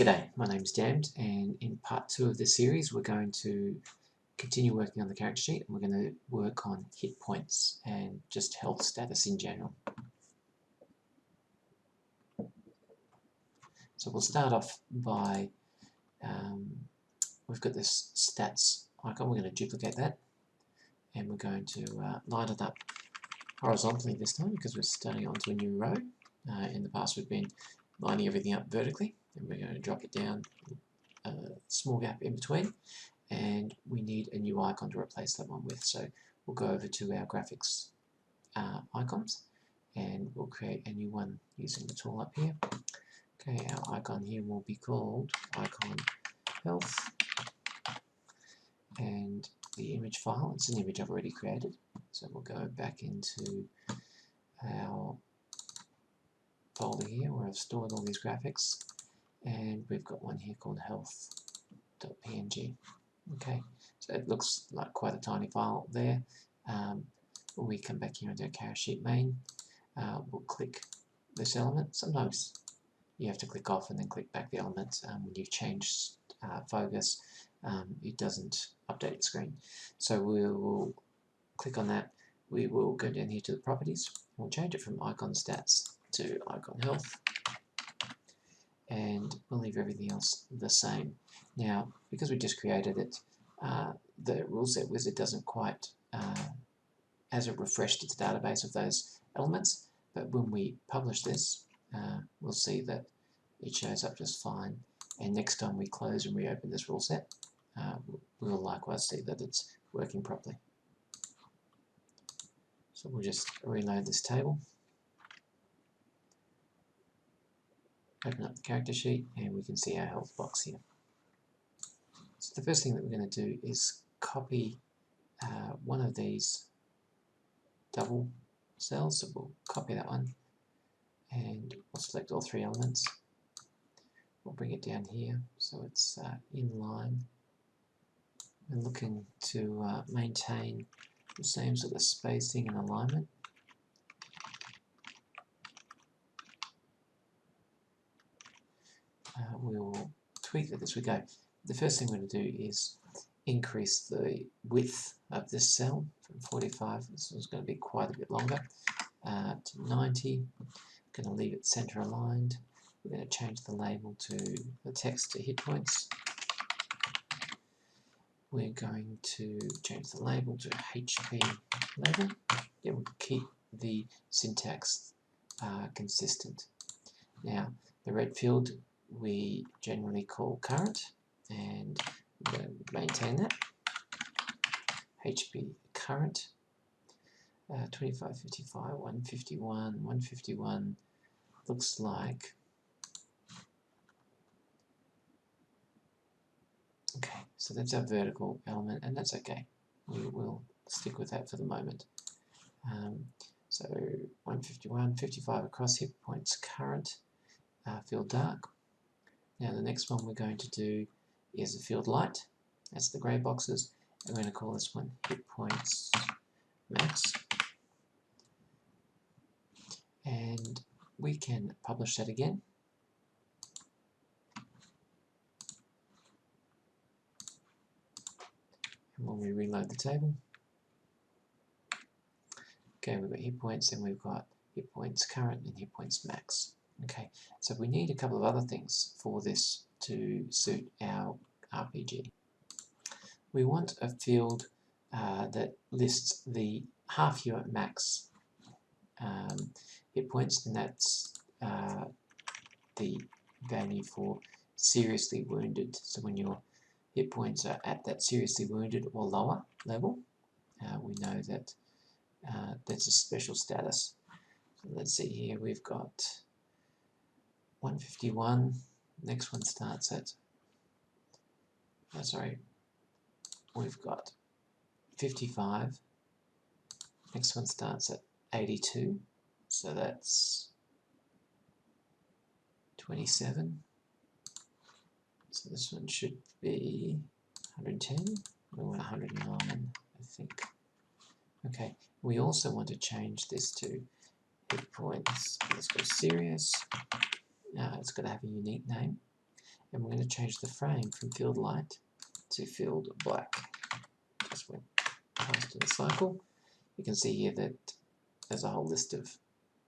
G'day, my name's Damned, and in part 2 of this series we're going to continue working on the character sheet, and we're going to work on hit points and just health status in general. So we'll start off by, we've got this stats icon. We're going to duplicate that, and we're going to line it up horizontally this time because we're starting onto a new row. In the past we've been lining everything up vertically, and we're going to drop it down a small gap in between, and we need a new icon to replace that one with. So we'll go over to our graphics icons, and we'll create a new one using the tool up here. Okay, our icon here will be called icon health, and the image file, it's an image I've already created, so we'll go back into our folder here where I've stored all these graphics, and we've got one here called health.png. Okay, so it looks like quite a tiny file there. When we come back here into our character sheet main, we'll click this element. Sometimes you have to click off and then click back the element. When you've changed focus, it doesn't update the screen. So we'll click on that. We will go down here to the properties. We'll change it from icon stats to icon health, and we'll leave everything else the same. Now, because we just created it, the Ruleset Wizard doesn't quite, hasn't refreshed its database of those elements, but when we publish this, we'll see that it shows up just fine, and next time we close and reopen this rule set, we'll likewise see that it's working properly. So we'll just reload this table, open up the character sheet, and we can see our health box here. So the first thing that we're going to do is copy one of these double cells. So we'll copy that one, and we'll select all three elements. We'll bring it down here so it's in line. We're looking to maintain the same sort of spacing and alignment. We'll tweak it as we go. The first thing we're going to do is increase the width of this cell from 45, this is going to be quite a bit longer, to 90. Going to leave it center aligned. We're going to change the label to the text to hit points. We're going to change the label to HP label. Yeah, we'll keep the syntax consistent. Now, the red field we generally call current, and we're going to maintain that. HP current, 25, 55, 151, 151 looks like. Okay, so that's our vertical element, and that's okay. We will stick with that for the moment. So 151, 55 across, hit points current, field dark. Now the next one we're going to do is the field light. That's the grey boxes. And we're going to call this one hit points max. And we can publish that again. And when we reload the table, okay, we've got hit points, and we've got hit points current and hit points max. Okay, so we need a couple of other things for this to suit our RPG. We want a field that lists the half unit max hit points, and that's the value for seriously wounded. So when your hit points are at that seriously wounded or lower level, we know that that's a special status. So let's see here, we've got 151, next one starts at, we've got 55, next one starts at 82, so that's 27, so this one should be 110, we want 109, I think. Okay, we also want to change this to hit points, let's go serious. It's got to have a unique name, and we're going to change the frame from field light to field black. Just went past in the cycle. You can see here that there's a whole list of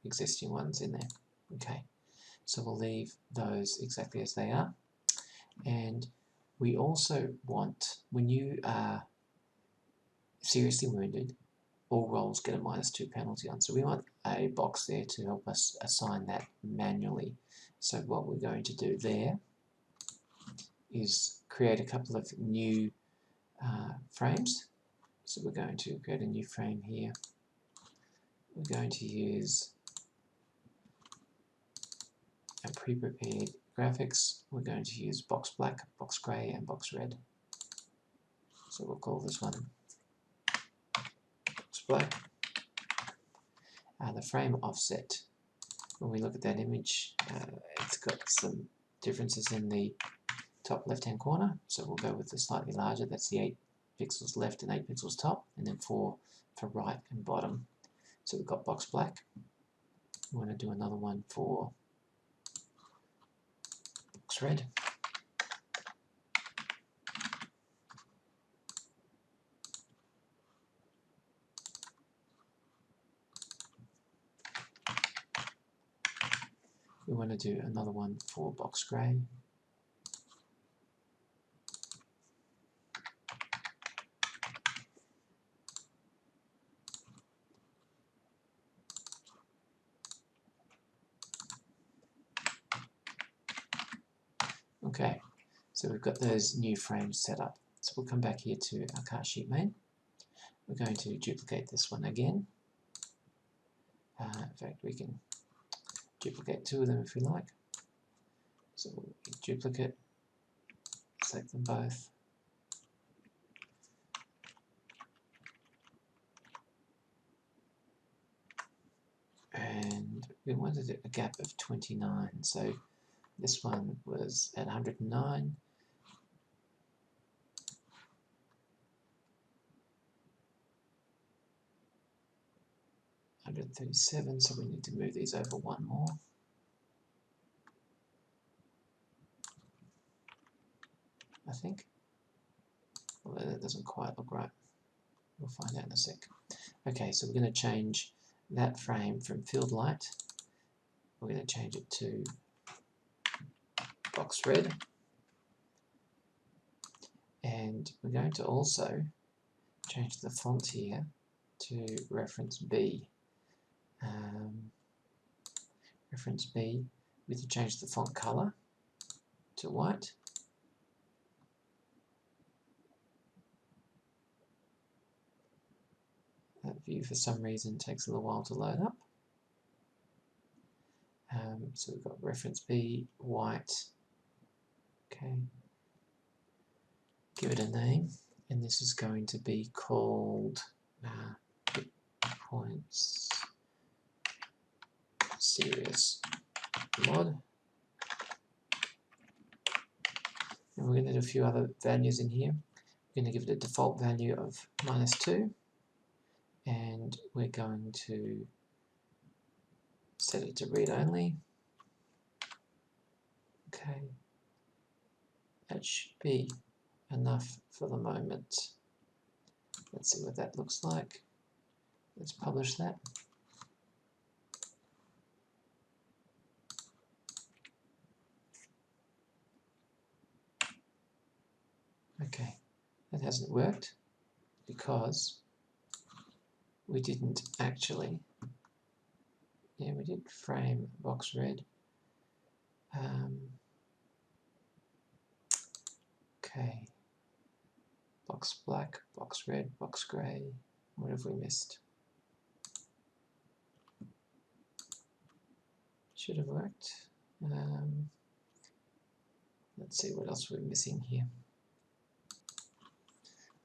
existing ones in there. Okay, so we'll leave those exactly as they are. And we also want, when you are seriously wounded, all rolls get a -2 penalty on. So we want a box there to help us assign that manually. So what we're going to do there is create a couple of new frames. So we're going to create a new frame here. We're going to use a pre-prepared graphics. We're going to use box black, box grey, and box red. So we'll call this one box black. The frame offset, when we look at that image, it's got some differences in the top left hand corner, so we'll go with the slightly larger. That's the 8 pixels left and 8 pixels top, and then 4 for right and bottom. So we've got box black. We want to do another one for box red. We want to do another one for box grey. Okay, so we've got those new frames set up. So we'll come back here to our cart sheet main. We're going to duplicate this one again. In fact, we can duplicate 2 of them if we like. So we'll duplicate, select them both. And we wanted a gap of 29, so this one was at 109. $137, so we need to move these over one more. I think. Although that doesn't quite look right. We'll find out in a sec. Okay, so we're going to change that frame from field light. We're going to change it to box red. And we're going to also change the font here to reference B. Reference B, we need to change the font color to white. That view for some reason takes a little while to load up. So we've got reference B, white. Okay. Give it a name, and this is going to be called points serious mod. And we're going to do a few other values in here. We're going to give it a default value of -2, and we're going to set it to read only. Okay, that should be enough for the moment. Let's see what that looks like. Let's publish that. Okay, that hasn't worked because we didn't actually, we did frame box red. Okay, box black, box red, box grey. What have we missed? Should have worked. Let's see what else we're missing here.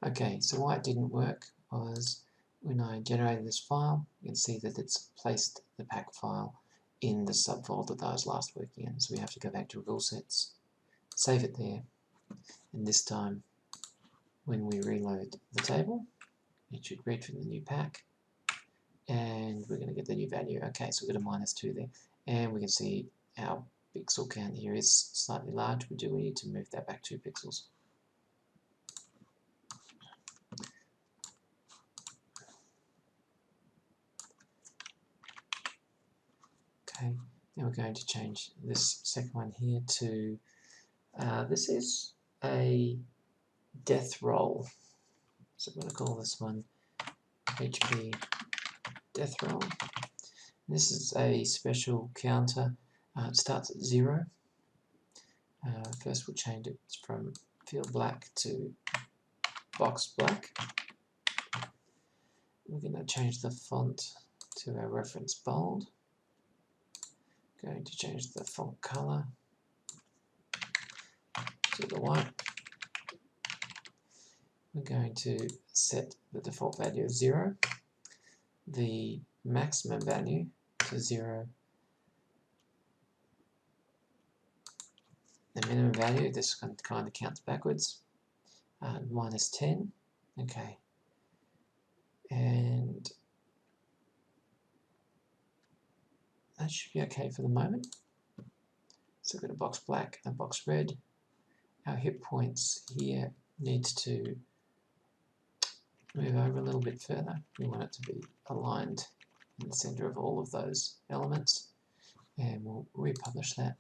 Okay, so why it didn't work was when I generated this file, you can see that it's placed the pack file in the subfolder that I was last working in. So we have to go back to Rulesets, save it there, and this time when we reload the table, it should read from the new pack, and we're going to get the new value. Okay, so we've got a -2 there, and we can see our pixel count here is slightly large. We do need to move that back 2 pixels. Okay, now we're going to change this second one here to, this is a death roll. So I'm going to call this one HP death roll. This is a special counter. It starts at 0. First we'll change it from field black to box black. We're going to change the font to our reference bold. Going to change the font color to the white. We're going to set the default value of 0, the maximum value to 0, the minimum value, this kind of counts backwards, minus 10, okay, and that should be okay for the moment. So we've got a box black and a box red. Our hit points here needs to move over a little bit further. We want it to be aligned in the center of all of those elements, and we'll republish that.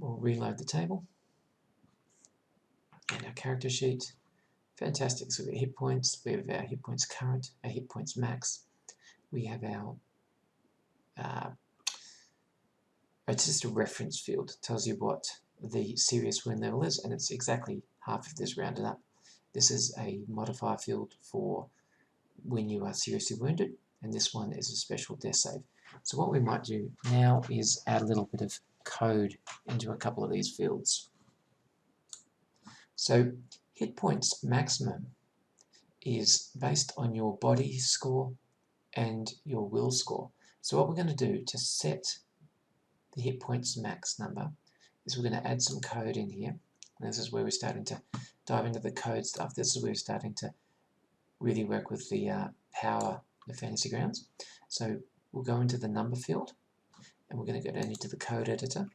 We'll reload the table and our character sheet. Fantastic. So we have hit points, we have our hit points current, our hit points max. We have our it's just a reference field, tells you what the serious wound level is, and it's exactly half of this rounded up. This is a modifier field for when you are seriously wounded, and this one is a special death save. So what we might do now is add a little bit of code into a couple of these fields. So hit points maximum is based on your body score and your will score. So what we're going to do to set the hit points max number is we're going to add some code in here. And this is where we're starting to dive into the code stuff. This is where we're starting to really work with the power of Fantasy Grounds. So we'll go into the number field, and we're going to go down into the code editor.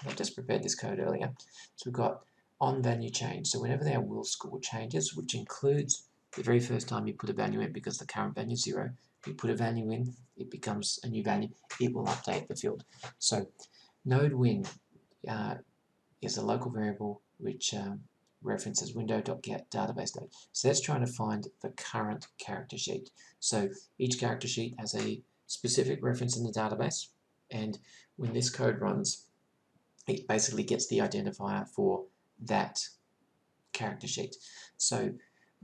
I've just prepared this code earlier. So we've got on value change. So whenever our will score changes, which includes the very first time you put a value in, because the current value is 0, if you put a value in, it becomes a new value, it will update the field. So node win is a local variable which references window.get database node. So that's trying to find the current character sheet. So each character sheet has a specific reference in the database, and when this code runs, it basically gets the identifier for that character sheet. So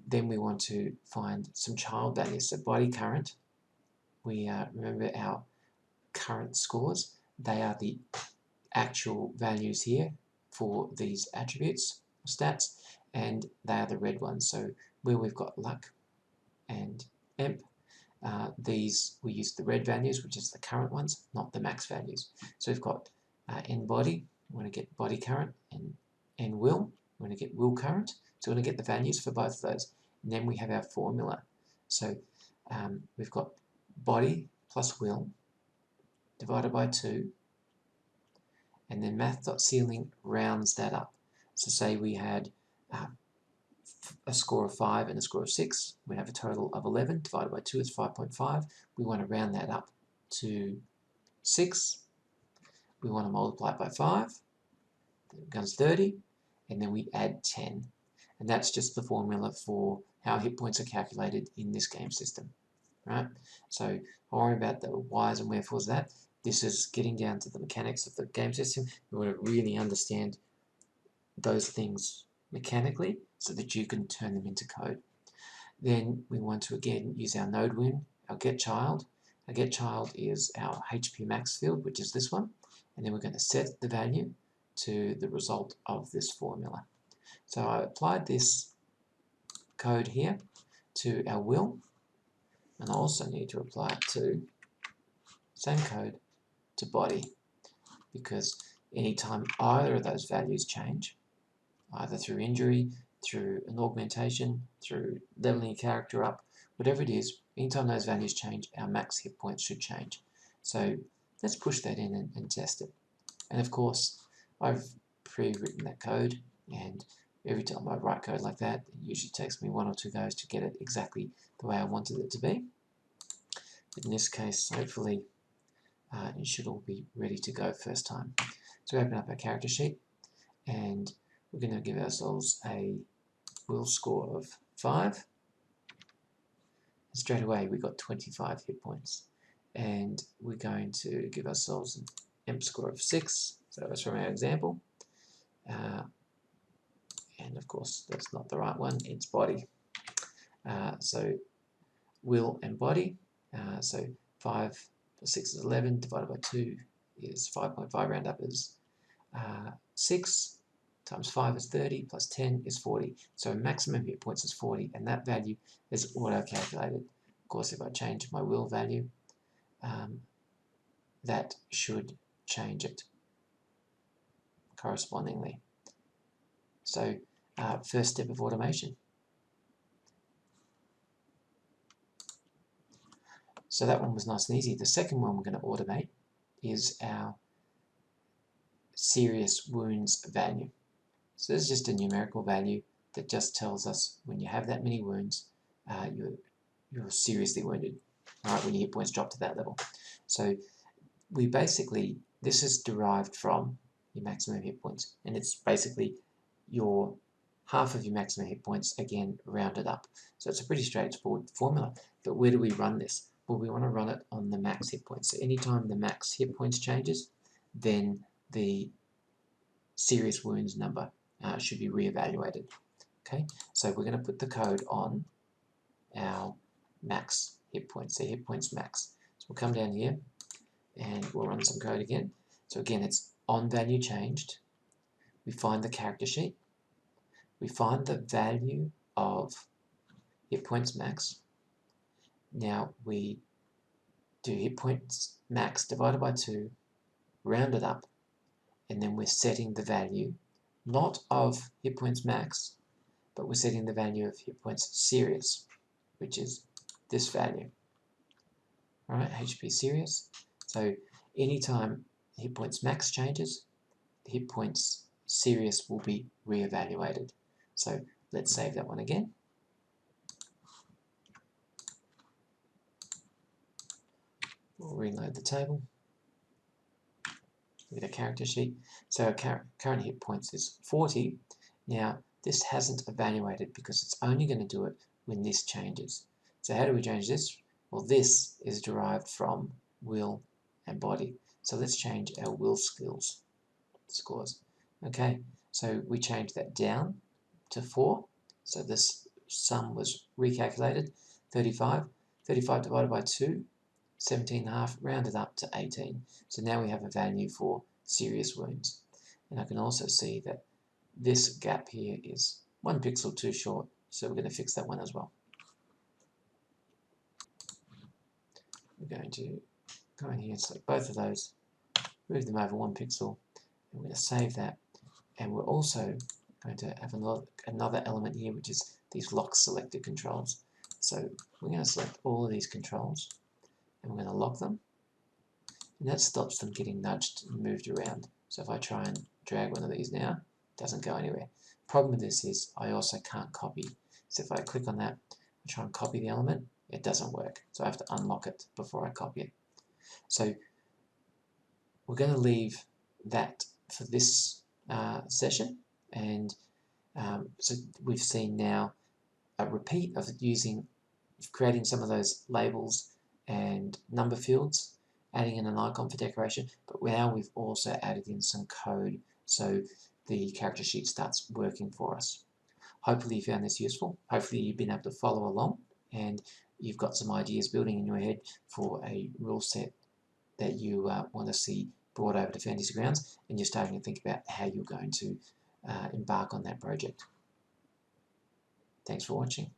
then we want to find some child values. So body current, we remember our current scores, they are the actual values here for these attributes, stats, and they are the red ones. So where we've got luck and imp, these we use the red values, which is the current ones, not the max values. So we've got in body, we want to get body current, and in will, we want to get will current. So we're going to get the values for both of those. And then we have our formula. So we've got body plus will divided by 2, and then math.ceiling rounds that up. So say we had a score of 5 and a score of 6, we have a total of 11, divided by 2 is 5.5. We want to round that up to 6. We want to multiply it by 5, that becomes 30, and then we add 10. And that's just the formula for how hit points are calculated in this game system, right? So don't worry about the whys and wherefores of that. This is getting down to the mechanics of the game system. We want to really understand those things mechanically so that you can turn them into code. Then we want to again use our node win, our get child. Our get child is our HP max field, which is this one, and then we're going to set the value to the result of this formula. So I applied this code here to our will, and I also need to apply it to same code to body, because anytime either of those values change, either through injury, through an augmentation, through leveling a character up, whatever it is, anytime those values change, our max hit points should change. So let's push that in and test it. And of course, I've pre-written that code, and every time I write code like that, it usually takes me 1 or 2 goes to get it exactly the way I wanted it to be. But in this case, hopefully, it should all be ready to go first time. So we open up our character sheet, and we're going to give ourselves a will score of 5. And straight away, we got 25 hit points. And we're going to give ourselves an emp score of 6. So that was from our example. And of course, that's not the right one, it's body. So will and body. So 5 plus 6 is 11, divided by 2 is 5.5, round up is 6, times 5 is 30, plus 10 is 40. So maximum hit points is 40, and that value is auto-calculated. Of course, if I change my will value, that should change it correspondingly. So first step of automation. So that one was nice and easy. The second one we're going to automate is our serious wounds value. So this is just a numerical value that just tells us when you have that many wounds, you're seriously wounded, right, when your hit points drop to that level. So we basically, this is derived from your maximum hit points, and it's basically your half of your maximum hit points, again, rounded up. So it's a pretty straightforward formula. But where do we run this? Well, we want to run it on the max hit points. So anytime the max hit points changes, then the serious wounds number should be reevaluated. Okay, so we're going to put the code on our max hit points, the hit points max. So we'll come down here and we'll run some code again. So again, it's on value changed. We find the character sheet. We find the value of hit points max. Now we do hit points max divided by 2, round it up, and then we're setting the value not of hit points max, but we're setting the value of hit points serious, which is this value. All right, HP serious. So anytime hit points max changes, the hit points serious will be reevaluated. So let's save that one again. We'll reload the table. Look at a character sheet. So our current hit points is 40. Now this hasn't evaluated because it's only going to do it when this changes. So how do we change this? Well, this is derived from will and body. So let's change our will skills scores. Okay, so we change that down to 4. So this sum was recalculated. 35. 35 divided by 2. 17.5, rounded up to 18. So now we have a value for serious wounds. And I can also see that this gap here is 1 pixel too short, so we're going to fix that one as well. We're going to go in here and select both of those, move them over 1 pixel, and we're going to save that. And we're also going to have another element here, which is these lock selected controls. So we're going to select all of these controls, and we're going to lock them, and that stops them getting nudged and moved around. So if I try and drag one of these now, it doesn't go anywhere. Problem with this is I also can't copy. So if I click on that and try and copy the element, it doesn't work. So I have to unlock it before I copy it. So we're going to leave that for this session, and so we've seen now a repeat of creating some of those labels and number fields, adding in an icon for decoration, but now we've also added in some code so the character sheet starts working for us. Hopefully you found this useful. Hopefully you've been able to follow along and you've got some ideas building in your head for a rule set that you want to see brought over to Fantasy Grounds, and you're starting to think about how you're going to embark on that project. Thanks for watching.